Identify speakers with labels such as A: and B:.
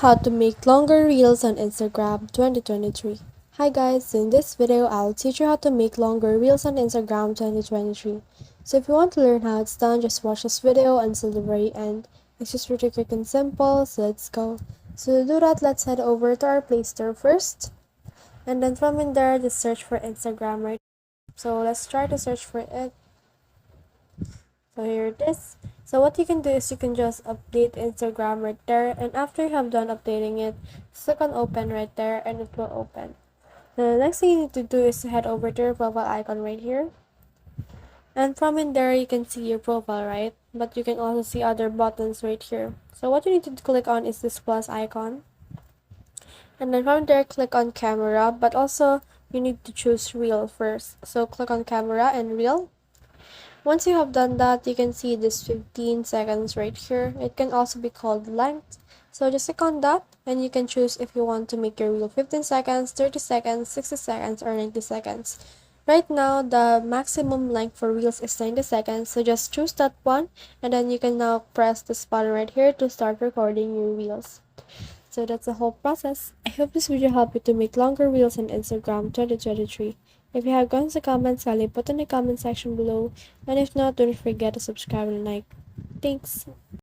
A: How to make longer reels on Instagram 2023. Hi guys, in this video I'll teach you how to make longer reels on Instagram 2023. So if you want to learn how it's done, just watch this video until the very end. It's just pretty quick and simple, so let's go. So to do that, let's head over to our Play Store first. And then from in there, just search for Instagram right. So let's try to search for it. So here it is. So what you can do is you can just update Instagram right there, and after you have done updating it, just click on open right there and it will open. The next thing you need to do is to head over to your profile icon right here. And from in there you can see your profile, right? But you can also see other buttons right here. So what you need to click on is this plus icon. And then from there click on camera, but also you need to choose reel first. So click on camera and reel. Once you have done that, you can see this 15 seconds right here. It can also be called length. So just click on that and you can choose if you want to make your reel 15 seconds, 30 seconds, 60 seconds, or 90 seconds. Right now, the maximum length for reels is 90 seconds, so just choose that one and then you can now press this button right here to start recording your reels. So that's the whole process. I hope this video helped you to make longer reels on Instagram 2023. If you have guns or comments, kindly put in the comment section below. And if not, don't forget to subscribe and like. Thanks.